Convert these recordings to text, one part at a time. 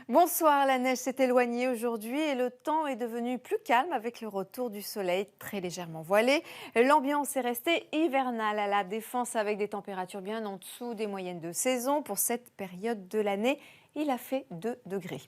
Bonsoir, la neige s'est éloignée aujourd'hui et le temps est devenu plus calme avec le retour du soleil très légèrement voilé. L'ambiance est restée hivernale à la Défense avec des températures bien en dessous des moyennes de saison. Pour cette période de l'année, il a fait 2 degrés.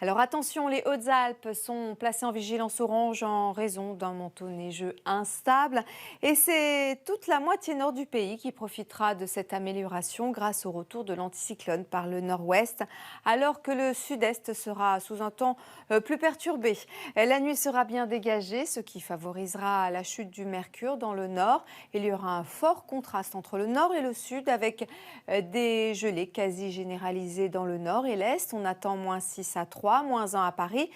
Alors attention, les Hautes-Alpes sont placées en vigilance orange en raison d'un manteau neigeux instable. Et c'est toute la moitié nord du pays qui profitera de cette amélioration grâce au retour de l'anticyclone par le nord-ouest, alors que le sud-est sera sous un temps plus perturbé. La nuit sera bien dégagée, ce qui favorisera la chute du mercure dans le nord. Il y aura un fort contraste entre le nord et le sud avec des gelées quasi généralisées dans le nord et l'est. On attend -6 à 3, -1 à Paris.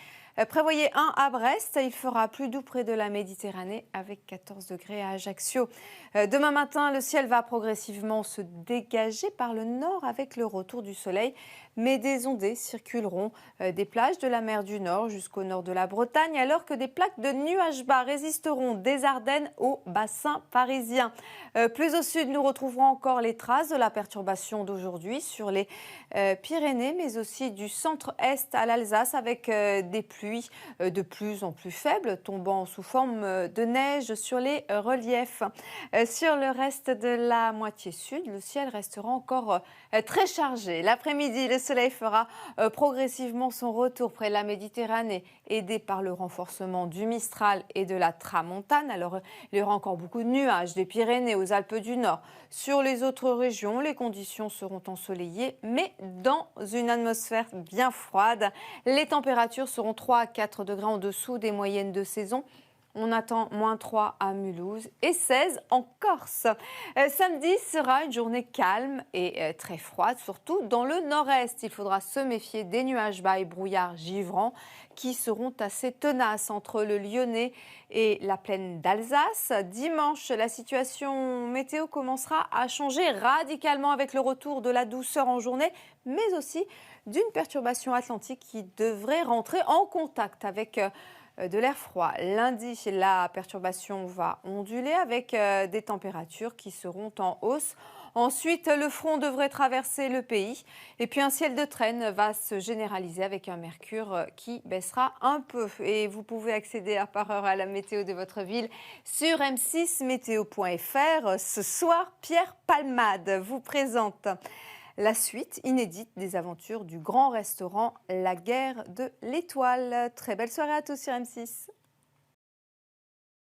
Prévoyez 1 à Brest, il fera plus doux près de la Méditerranée avec 14 degrés à Ajaccio. Demain matin, le ciel va progressivement se dégager par le nord avec le retour du soleil, mais des ondées circuleront des plages de la mer du Nord jusqu'au nord de la Bretagne, alors que des plaques de nuages bas résisteront des Ardennes au bassin parisien. Plus au sud, nous retrouverons encore les traces de la perturbation d'aujourd'hui sur les Pyrénées, mais aussi du centre-est à l'Alsace avec des pluies de plus en plus faibles, tombant sous forme de neige sur les reliefs. Sur le reste de la moitié sud, le ciel restera encore très chargé. L'après-midi, le soleil fera progressivement son retour près de la Méditerranée, aidé par le renforcement du Mistral et de la Tramontane. Alors, il y aura encore beaucoup de nuages des Pyrénées aux Alpes du Nord. Sur les autres régions, les conditions seront ensoleillées, mais dans une atmosphère bien froide. Les températures seront 3 à 4 degrés en dessous des moyennes de saison. On attend -3 à Mulhouse et 16 en Corse. Samedi sera une journée calme et très froide, surtout dans le nord-est. Il faudra se méfier des nuages bas et brouillards givrants qui seront assez tenaces entre le Lyonnais et la plaine d'Alsace. Dimanche, la situation météo commencera à changer radicalement avec le retour de la douceur en journée, mais aussi d'une perturbation atlantique qui devrait rentrer en contact avec de l'air froid. Lundi, la perturbation va onduler avec des températures qui seront en hausse. Ensuite, le front devrait traverser le pays et puis un ciel de traîne va se généraliser avec un mercure qui baissera un peu. Et vous pouvez accéder à par heure à la météo de votre ville sur m6meteo.fr. Ce soir, Pierre Palmade vous présente la suite inédite des aventures du grand restaurant La Guerre de l'Étoile. Très belle soirée à tous sur M6.